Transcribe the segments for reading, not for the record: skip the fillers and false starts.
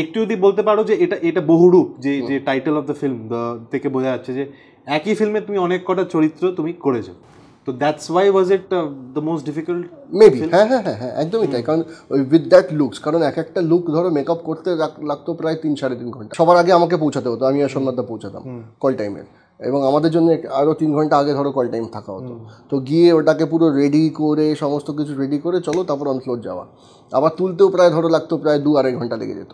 একটু যদি বলতে পারো যে এটা এটা বহুরূপ, যে যে টাইটেল অফ দ্য ফিল্ম থেকে বোঝা যাচ্ছে যে একই ফিল্মে তুমি অনেক কটা চরিত্র তুমি করেছো, তো that's why was it the most difficult maybe. হ্যাঁ হ্যাঁ হ্যাঁ হ্যাঁ, একদমই তাই। কারণ ওই উইথ দ্যাট লুকস, কারণ এক একটা লুক ধরো মেকআপ করতে লাগতো প্রায় 3-3.5 ঘন্টা। সবার আগে আমাকে পৌঁছাতে হতো, আমি আর সোমনাথদা পৌঁছাতাম কল টাইমের, এবং আমাদের জন্য আরও 3 ঘন্টা আগে ধরো কল টাইম থাকা হতো। তো গিয়ে ওটাকে পুরো রেডি করে, সমস্ত কিছু রেডি করে চলো তারপর অনফ্লোর যাওয়া, আবার তুলতেও প্রায় ধরো লাগতো প্রায় 2-2.5 ঘন্টা লেগে যেত।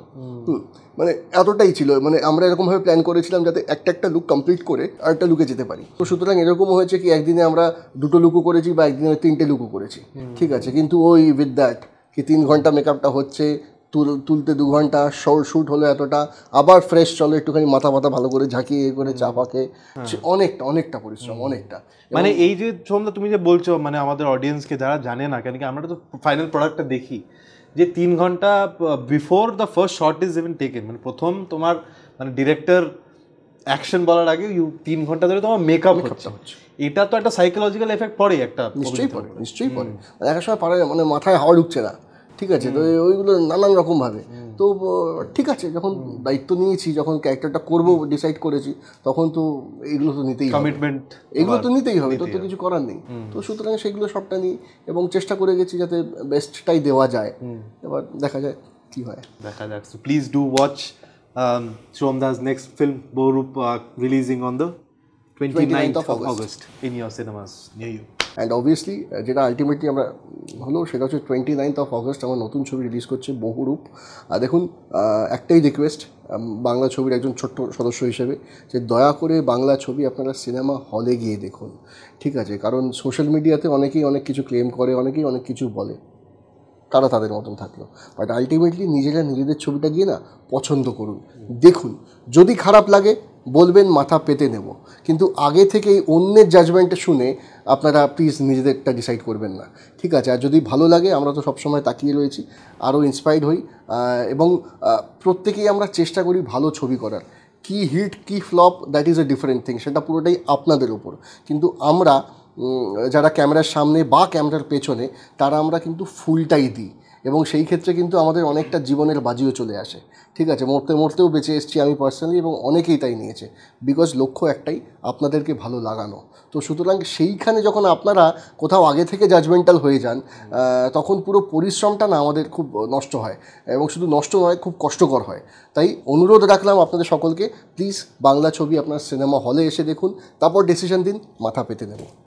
মানে এতটাই ছিল, মানে আমরা এরকমভাবে প্ল্যান করেছিলাম যাতে একটা একটা লুক কমপ্লিট করে আরেকটা লুকে যেতে পারি। তো সুতরাং এরকমও হয়েছে কি একদিনে আমরা 2টো লুকও করেছি বা একদিনে 3টে লুকও করেছি, ঠিক আছে। কিন্তু ওই উইথ দ্যাট কি 3 ঘন্টা মেকআপটা হচ্ছে, তুলতে 2 ঘন্টা, শ্যুট হলো এতটা, আবার ফ্রেশ চলো একটুখানি মাথা ভালো করে ঝাঁকিয়ে করে চাপাকে, অনেকটা অনেকটা পরিশ্রম, অনেকটা। মানে এই যে সোমদা তুমি যে বলছো, মানে আমাদের অডিয়েন্সকে যারা জানে না, কেন কি আমরা তো ফাইনাল প্রোডাক্টটা দেখি, যে 3 ঘন্টা before the first shot is even taken, মানে প্রথম তোমার মানে ডিরেক্টর অ্যাকশন বলার আগে 3 ঘন্টা ধরে তোমার মেকআপ হচ্ছে, এটা তো একটা সাইকোলজিক্যাল এফেক্ট পড়ে, একটা নিশ্চয়ই পড়ে। এক সময় পারে মানে মাথায় হাওয়া ঢুকছে না, ঠিক আছে। তো ওইগুলো নানান রকমভাবে। তো ঠিক আছে, যখন দায়িত্ব নিয়েছি, যখন ক্যারেক্টারটা করবো ডিসাইড করেছি, তখন তো এগুলো তো নিতেই হবে, কমিটমেন্ট এগুলো তো নিতেই হবে, তো কিছু করার নেই। তো সুতরাং সেগুলো সবটা নিই এবং চেষ্টা করে গেছি যাতে বেস্টটাই দেওয়া যায়। এবার দেখা যায় কি হয়, দেখা যাক। So please do watch Somda's next film Bohurup, releasing on the 29th of August in your cinemas near you. And obviously যেটা আলটিমেটলি আমরা হলো সেটা হচ্ছে 29th of August আমার নতুন ছবি রিলিজ করছে বহুরূপ। আর দেখুন, একটাই রিকোয়েস্ট বাংলা ছবির একজন ছোট্ট সদস্য হিসেবে, যে দয়া করে বাংলা ছবি আপনারা সিনেমা হলে গিয়ে দেখুন, ঠিক আছে। কারণ সোশ্যাল মিডিয়াতে অনেকেই অনেক কিছু ক্লেম করে, অনেকেই অনেক কিছু বলে, তারা তাদের মতন থাকলো, বাট আলটিমেটলি নিজেরা নিজেদের ছবিটা গিয়ে না পছন্দ করুন, দেখুন। যদি খারাপ লাগে বলবেন, মাথা পেতে নেব, কিন্তু আগে থেকেই অন্যের জাজমেন্টে শুনে আপনারা প্লিজ নিজেদেরটা ডিসাইড করবেন না, ঠিক আছে। আর যদি ভালো লাগে, আমরা তো সবসময় তাকিয়ে রয়েছি, আরও ইন্সপায়ার্ড হই, এবং প্রত্যেকেই আমরা চেষ্টা করি ভালো ছবি করার। কি হিট কি flop that is a different thing, সেটা পুরোটাই আপনাদের ওপর। কিন্তু আমরা যারা ক্যামেরার সামনে বা ক্যামেরার পেছনে, তারা আমরা কিন্তু ফুলটাই দিই, এবং সেই ক্ষেত্রে কিন্তু আমাদের অনেকটা জীবনের বাজিও চলে আসে, ঠিক আছে। মরতেও বেঁচে এসেছি আমি পার্সোনালি, এবং অনেকেই তাই নিয়েছে, বিকজ লক্ষ্য একটাই, আপনাদেরকে ভালো লাগানো। তো সুতরাং সেইখানে যখন আপনারা কোথাও আগে থেকে জাজমেন্টাল হয়ে যান, তখন পুরো পরিশ্রমটা না আমাদের খুব নষ্ট হয়, এবং শুধু নষ্ট নয়, খুব কষ্টকর হয়। তাই অনুরোধ রাখলাম আপনাদের সকলকে, প্লিজ বাংলা ছবি আপনার সিনেমা হলে এসে দেখুন, তারপর ডিসিশন দিন, মাথা পেতে নেব।